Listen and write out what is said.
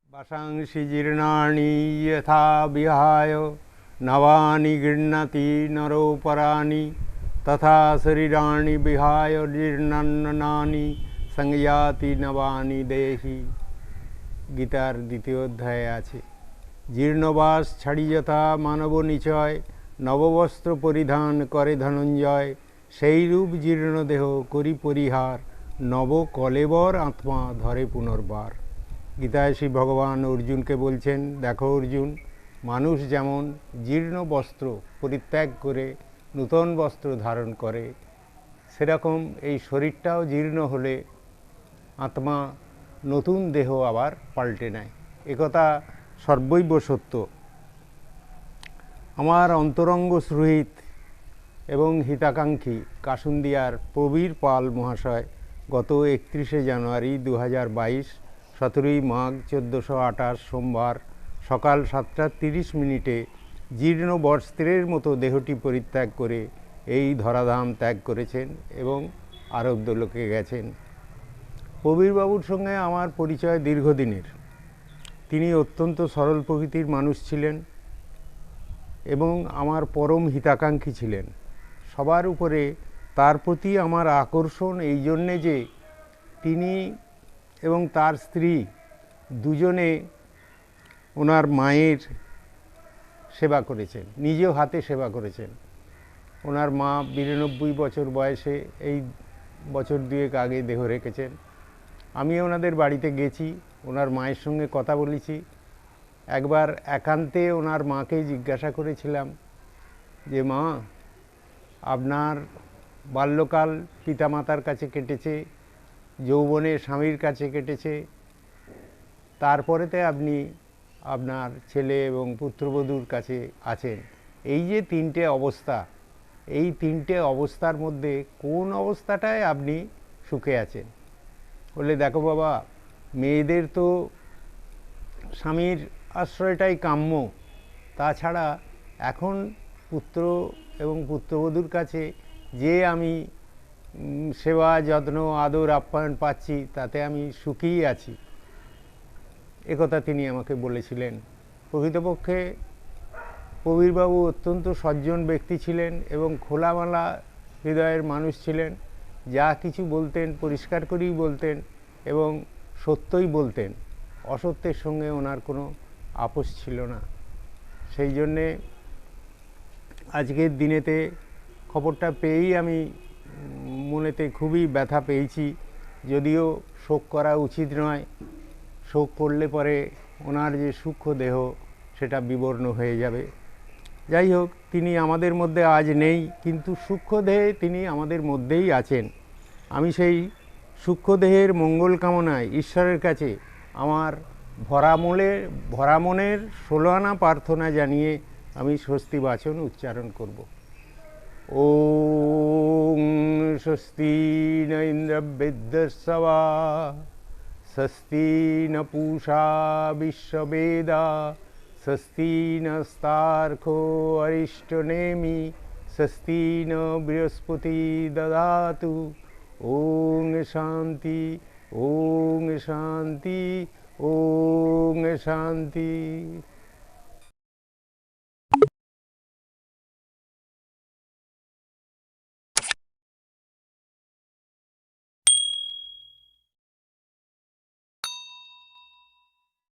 वशांसि जीर्णानि यथा विहाय नवानि गृह्णाति नरोपराणि तथा शरीराणि विहाय जीर्णान्नानि संयाति नवानि देहि। गीतार द्वितीय अध्याये आछे जीर्णबास छाड़ी यथा मानव निचय नववस्त्र परिधान करे धनंजय सेई रूप जीर्ण देह करी परिहार नव कलेबर आत्मा धरे पुनर्बार। गीताय श्री भगवान अर्जुन के बोलছেন देखो अर्जुन मानुष जेमन जीर्ण वस्त्र परित्याग करे नूतन वस्त्र धारण करे सेरकम এই শরীরটাও জীর্ণ হলে आत्मा नतून देह आबार पाल्टे नेয় एकथा सर्वैव सत्य। आमार अंतरंग सुहृद एवं हिताकांक्षी कासुंदियार प्रबीर पाल महाशय गत 31 জানুয়ারি 2022 17 माघ 1428 सोमवार सकाल 7:30 जीर्ण वस्त्रेर मतो देहटी परित्याग करे এই धराधाम त्याग करेছেন এবং आरब्ध लोके गेছেন। प्रबीर बाबुर संगे आमार परिचय दीर्घदिनेर। तिनी अत्यंत सरल प्रकृतिर मानुष छिलेन एवं आमार परम हिताकांक्षी छिलेन। सबार उपरे तार प्रति आमार आकर्षण एई जन्ये जे तिनी एवं तार स्त्री दुजने ओनार मायेर सेवा करेছেন, निजेও हाथे सेवा करेছেন। ओनार मा 92 বছর बयसे এই বছর দুয়েক आगे देह रेखेছেন। আমি ওনাদের বাড়িতে গেছি, ওনার মায়ের সঙ্গে কথা বলেছি। একবার একান্তে ওনার মাকে জিজ্ঞাসা করেছিলাম যে মা আপনার বাল্যকাল পিতামাতার কাছে কেটেছে, যৌবনে স্বামীর কাছে কেটেছে, তারপরেতে আপনি আপনার ছেলে এবং পুত্রবধূর কাছে আছেন। এই যে তিনটে অবস্থা, এই তিনটে অবস্থার মধ্যে কোন অবস্থাটায় আপনি সুখে আছেন? বলে দেখো বাবা, মেয়েদের তো স্বামীর আশ্রয়টাই কাম্য, তাছাড়া এখন পুত্র এবং পুত্রবধূর কাছে যে আমি সেবা যত্ন আদর আপ্যায়ন পাচ্ছি তাতে আমি সুখীই আছি। একথা তিনি আমাকে বলেছিলেন। প্রকৃতপক্ষে প্রবীরবাবু অত্যন্ত সজ্জন ব্যক্তি ছিলেন এবং খোলামেলা হৃদয়ের মানুষ ছিলেন। যা কিছু বলতেন পরিষ্কার করেই বলতেন এবং সত্যই বলতেন। অসত্যের সঙ্গে ওনার কোনো আপোষ ছিল না। সেই জন্যে আজকের দিনেতে খবরটা পেয়েই আমি মনেতে খুবই ব্যথা পেয়েছি। যদিও শোক করা উচিত নয়, শোক করলে পরে ওনার যে সূক্ষ্ম দেহ সেটা বিবর্ণ হয়ে যাবে। যাই হোক, তিনি আমাদের মধ্যে আজ নেই, কিন্তু সূক্ষ্ম দেহে তিনি আমাদের মধ্যেই আছেন। আমি সেই সূক্ষ্ম দেহের মঙ্গল কামনায় ঈশ্বরের কাছে আমার ভরা মনের 16 আনা প্রার্থনা জানিয়ে আমি স্বস্তি বাচন উচ্চারণ করব। ওম স্বস্তি ন ইন্দ্রবিদ্যস্বা স্বস্তি ন পূষা বিশ্ববেদা স্বস্তি নস্তার্ক্ষ্যো অরিষ্টনেমি স্বস্তি ন বৃহস্পতি দদাতু। ওং শান্তি ওং শান্তি ওং শান্তি।